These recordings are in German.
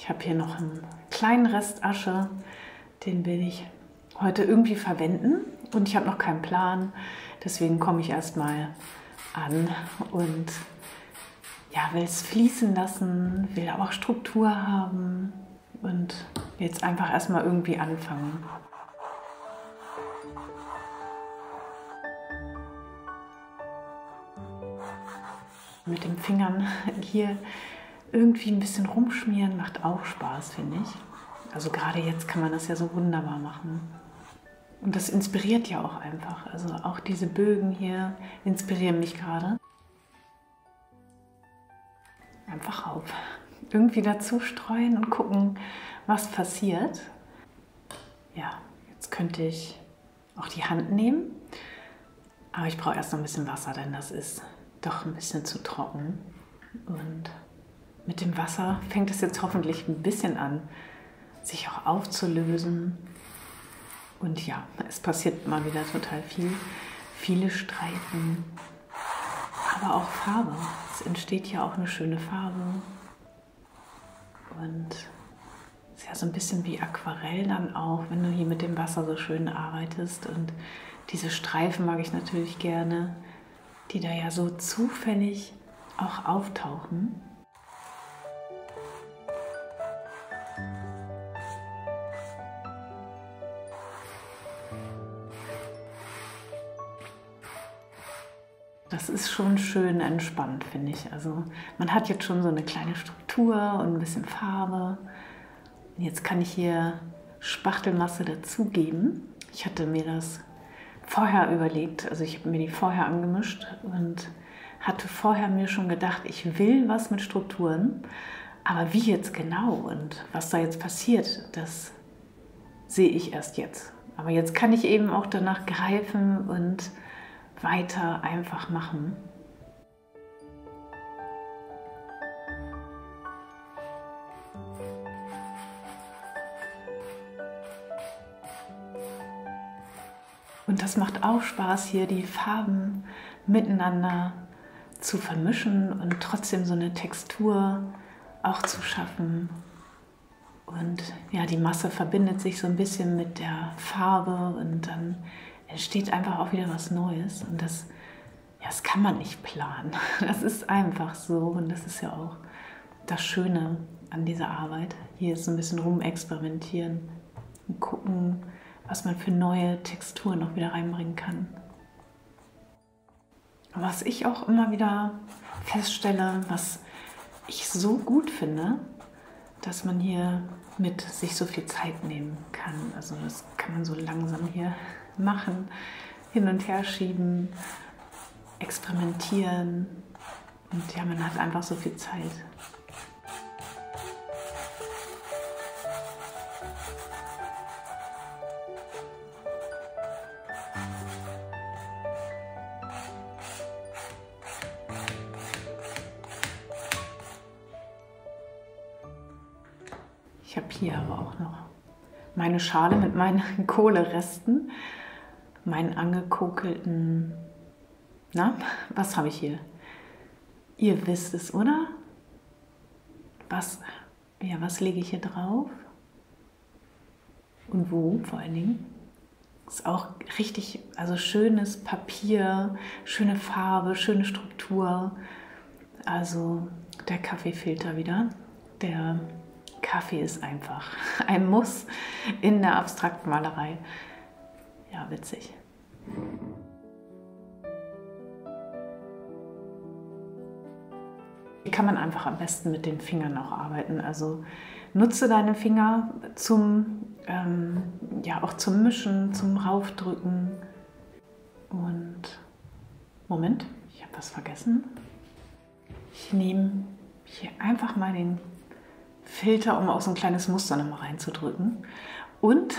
Ich habe hier noch einen kleinen Rest Asche, den will ich heute irgendwie verwenden und ich habe noch keinen Plan. Deswegen komme ich erstmal an und ja, will es fließen lassen, will aber auch Struktur haben und jetzt einfach erstmal irgendwie anfangen. Mit den Fingern hier irgendwie ein bisschen rumschmieren macht auch Spaß, finde ich. Also gerade jetzt kann man das ja so wunderbar machen. Und das inspiriert ja auch einfach. Also auch diese Bögen hier inspirieren mich gerade. Einfach auf. Irgendwie dazu streuen und gucken, was passiert. Ja, jetzt könnte ich auch die Hand nehmen. Aber ich brauche erst noch ein bisschen Wasser, denn das ist doch ein bisschen zu trocken. Und mit dem Wasser fängt es jetzt hoffentlich ein bisschen an, sich auch aufzulösen. Und ja, es passiert mal wieder total viel. Viele Streifen, aber auch Farbe. Es entsteht ja auch eine schöne Farbe. Und es ist ja so ein bisschen wie Aquarell dann auch, wenn du hier mit dem Wasser so schön arbeitest. Und diese Streifen mag ich natürlich gerne, die da ja so zufällig auch auftauchen. Das ist schon schön entspannt, finde ich. Also man hat jetzt schon so eine kleine Struktur und ein bisschen Farbe. Und jetzt kann ich hier Spachtelmasse dazugeben. Ich hatte mir das vorher überlegt, also ich habe mir die vorher angemischt und hatte vorher mir schon gedacht, ich will was mit Strukturen, aber wie jetzt genau und was da jetzt passiert, das sehe ich erst jetzt. Aber jetzt kann ich eben auch danach greifen und weiter einfach machen. Und das macht auch Spaß, hier die Farben miteinander zu vermischen und trotzdem so eine Textur auch zu schaffen. Und ja, die Masse verbindet sich so ein bisschen mit der Farbe und dann entsteht einfach auch wieder was Neues. Und das kann man nicht planen. Das ist einfach so und das ist ja auch das Schöne an dieser Arbeit. Hier ist so ein bisschen rumexperimentieren und gucken, was man für neue Texturen noch wieder reinbringen kann. Was ich auch immer wieder feststelle, was ich so gut finde, dass man hier mit sich so viel Zeit nehmen kann. Also das kann man so langsam hier machen, hin und her schieben, experimentieren und ja, man hat einfach so viel Zeit. Ich habe hier aber auch noch meine Schale mit meinen Kohleresten, meinen angekokelten, na, was habe ich hier? Ihr wisst es, oder? Was lege ich hier drauf? Und wo vor allen Dingen? Ist auch richtig, also schönes Papier, schöne Farbe, schöne Struktur. Also der Kaffeefilter wieder, der Kaffee ist einfach ein Muss in der Abstraktmalerei. Ja, witzig. Hier kann man einfach am besten mit den Fingern auch arbeiten. Also nutze deine Finger auch zum Mischen, zum Raufdrücken. Und Moment, ich habe was vergessen. Ich nehme hier einfach mal den Filter, um auch so ein kleines Muster nochmal reinzudrücken. Und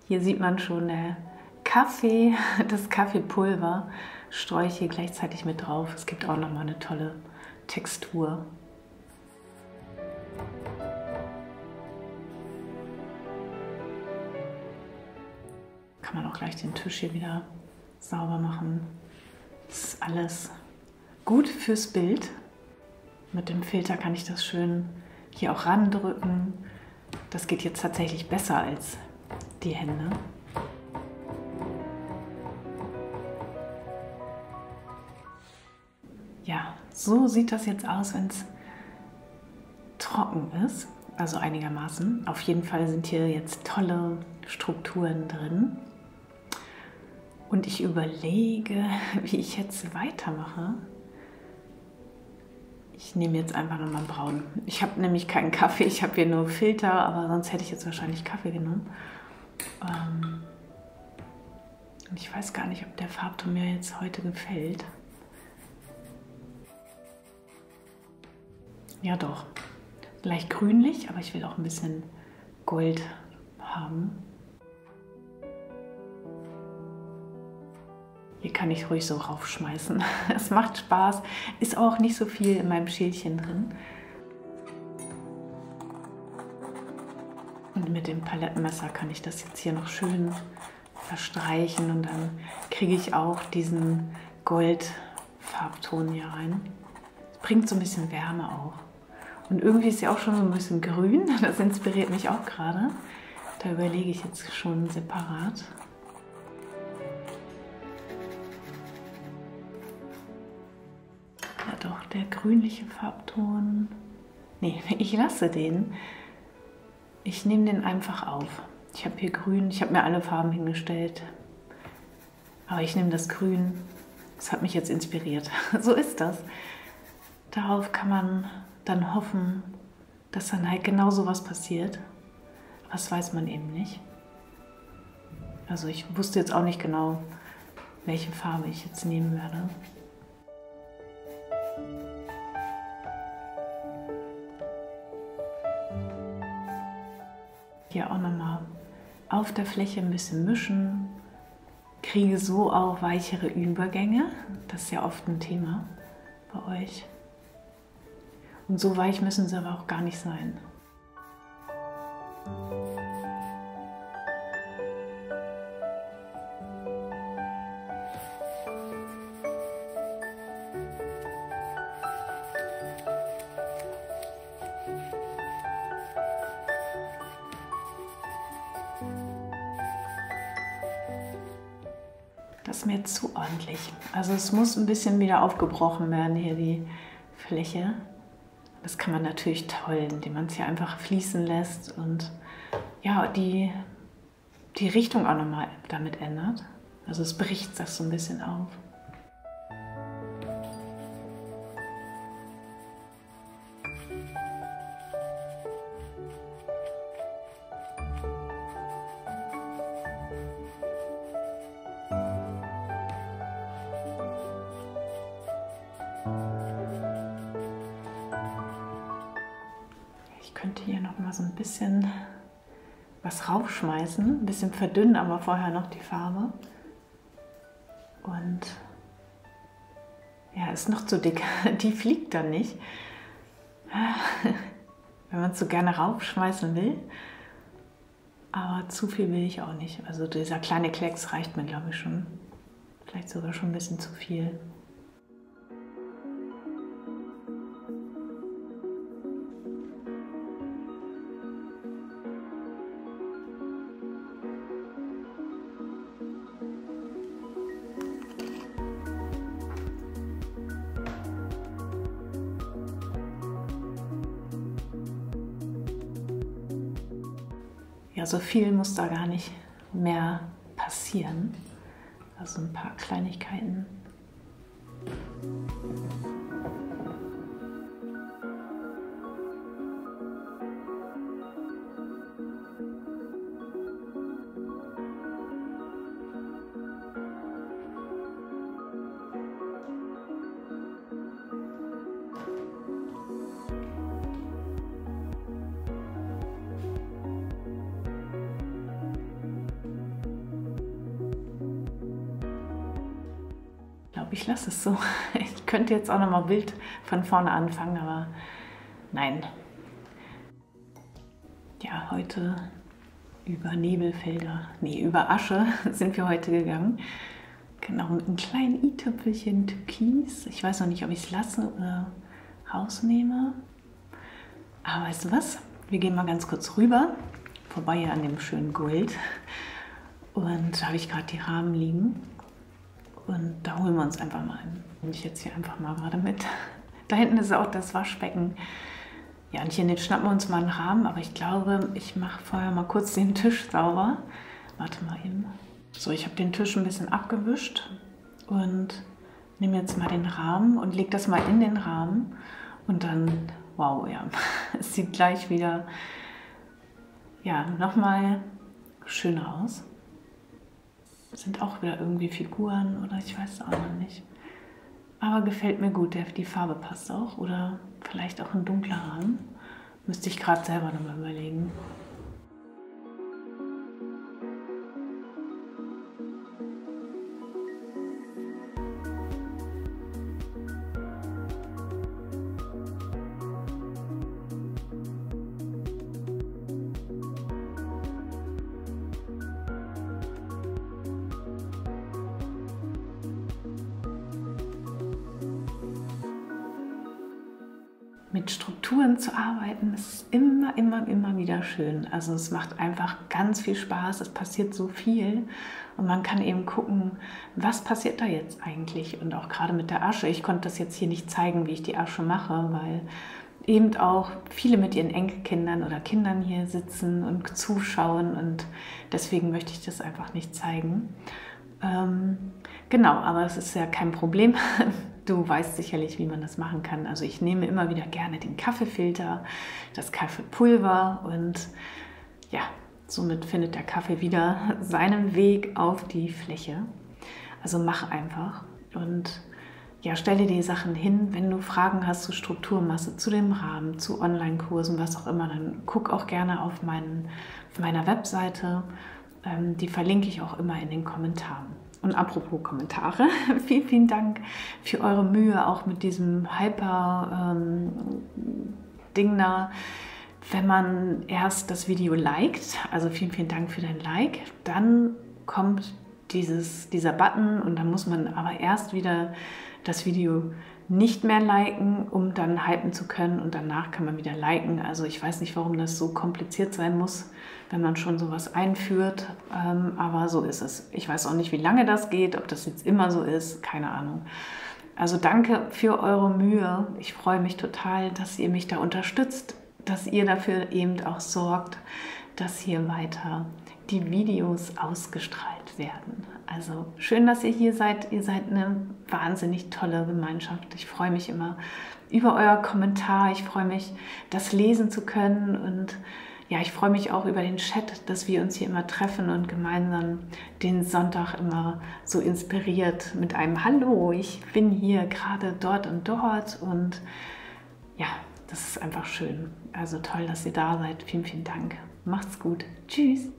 hier sieht man schon der Kaffee, das Kaffeepulver streue ich hier gleichzeitig mit drauf. Es gibt auch nochmal eine tolle Textur. Kann man auch gleich den Tisch hier wieder sauber machen. Das ist alles gut fürs Bild. Mit dem Filter kann ich das schön hier auch randrücken. Das geht jetzt tatsächlich besser als die Hände. Ja, so sieht das jetzt aus, wenn es trocken ist, also einigermaßen. Auf jeden Fall sind hier jetzt tolle Strukturen drin. Und ich überlege, wie ich jetzt weitermache. Ich nehme jetzt einfach nochmal braun. Ich habe nämlich keinen Kaffee, ich habe hier nur Filter, aber sonst hätte ich jetzt wahrscheinlich Kaffee genommen. Und ich weiß gar nicht, ob der Farbton mir jetzt heute gefällt. Ja doch, leicht grünlich, aber ich will auch ein bisschen Gold haben. Hier kann ich ruhig so raufschmeißen. Es macht Spaß, ist auch nicht so viel in meinem Schälchen drin. Und mit dem Palettenmesser kann ich das jetzt hier noch schön verstreichen und dann kriege ich auch diesen Goldfarbton hier rein. Es bringt so ein bisschen Wärme auch. Und irgendwie ist sie auch schon so ein bisschen grün. Das inspiriert mich auch gerade. Da überlege ich jetzt schon separat. Ja doch, der grünliche Farbton. Nee, ich lasse den. Ich nehme den einfach auf. Ich habe hier grün, ich habe mir alle Farben hingestellt. Aber ich nehme das Grün. Das hat mich jetzt inspiriert. So ist das. Darauf kann man dann hoffen, dass dann halt genau so was passiert. Das weiß man eben nicht. Also ich wusste jetzt auch nicht genau, welche Farbe ich jetzt nehmen werde. Hier auch nochmal auf der Fläche ein bisschen mischen. Kriege so auch weichere Übergänge. Das ist ja oft ein Thema bei euch. Und so weich müssen sie aber auch gar nicht sein. Das ist mir zu ordentlich. Also es muss ein bisschen wieder aufgebrochen werden, hier die Fläche. Das kann man natürlich toll, indem man es hier einfach fließen lässt und ja, die Richtung auch nochmal damit ändert. Also es bricht das so ein bisschen auf. Ich könnte hier noch mal so ein bisschen was raufschmeißen, ein bisschen verdünnen, aber vorher noch die Farbe. Und ja, ist noch zu dick. Die fliegt dann nicht, wenn man es so gerne raufschmeißen will. Aber zu viel will ich auch nicht. Also dieser kleine Klecks reicht mir, glaube ich, schon. Vielleicht sogar schon ein bisschen zu viel. Ja, so viel muss da gar nicht mehr passieren. Also ein paar Kleinigkeiten. Ich lasse es so. Ich könnte jetzt auch noch mal wild von vorne anfangen, aber nein. Ja, heute über Nebelfelder, nee, über Asche sind wir heute gegangen. Genau, mit einem kleinen i-Tüpfelchen Türkis. Ich weiß noch nicht, ob ich es lasse oder rausnehme. Aber weißt du was? Wir gehen mal ganz kurz rüber, vorbei hier an dem schönen Gold. Und da habe ich gerade die Rahmen liegen. Und da holen wir uns einfach mal ein. Nehme ich jetzt hier einfach mal gerade mit. Da hinten ist auch das Waschbecken. Ja, und hier schnappen wir uns mal einen Rahmen, aber ich glaube, ich mache vorher mal kurz den Tisch sauber. Warte mal eben. So, ich habe den Tisch ein bisschen abgewischt und nehme jetzt mal den Rahmen und lege das mal in den Rahmen. Und dann, wow, ja, es sieht gleich wieder, ja, nochmal schöner aus. Sind auch wieder irgendwie Figuren oder ich weiß es auch noch nicht. Aber gefällt mir gut, die Farbe passt auch. Oder vielleicht auch ein dunkler Rahmen. Müsste ich gerade selber nochmal überlegen. Mit Strukturen zu arbeiten, ist immer wieder schön. Also es macht einfach ganz viel Spaß, es passiert so viel und man kann eben gucken, was passiert da jetzt eigentlich. Und auch gerade mit der Asche, ich konnte das jetzt hier nicht zeigen, wie ich die Asche mache, weil eben auch viele mit ihren Enkelkindern oder Kindern hier sitzen und zuschauen und deswegen möchte ich das einfach nicht zeigen. Genau, aber es ist ja kein Problem. Du weißt sicherlich, wie man das machen kann. Also ich nehme immer wieder gerne den Kaffeefilter, das Kaffeepulver und ja, somit findet der Kaffee wieder seinen Weg auf die Fläche. Also mach einfach und ja, stelle die Sachen hin. Wenn du Fragen hast zu Strukturmasse, zu dem Rahmen, zu Online-Kursen, was auch immer, dann guck auch gerne auf meiner Webseite. Die verlinke ich auch immer in den Kommentaren. Und apropos Kommentare, vielen Dank für eure Mühe, auch mit diesem Hyper-Ding da. Wenn man erst das Video liked, also vielen Dank für dein Like, dann kommt dieser Button und dann muss man aber erst wieder das Video nicht mehr liken, um dann hypen zu können und danach kann man wieder liken. Also ich weiß nicht, warum das so kompliziert sein muss, wenn man schon sowas einführt, aber so ist es. Ich weiß auch nicht, wie lange das geht, ob das jetzt immer so ist, keine Ahnung. Also danke für eure Mühe. Ich freue mich total, dass ihr mich da unterstützt, dass ihr dafür eben auch sorgt, dass hier weiter die Videos ausgestrahlt werden. Also schön, dass ihr hier seid. Ihr seid eine wahnsinnig tolle Gemeinschaft. Ich freue mich immer über euer Kommentar. Ich freue mich, das lesen zu können. Und ja, ich freue mich auch über den Chat, dass wir uns hier immer treffen und gemeinsam den Sonntag immer so inspiriert mit einem Hallo, ich bin hier gerade dort und dort. Und ja, das ist einfach schön. Also toll, dass ihr da seid. Vielen Dank. Macht's gut. Tschüss.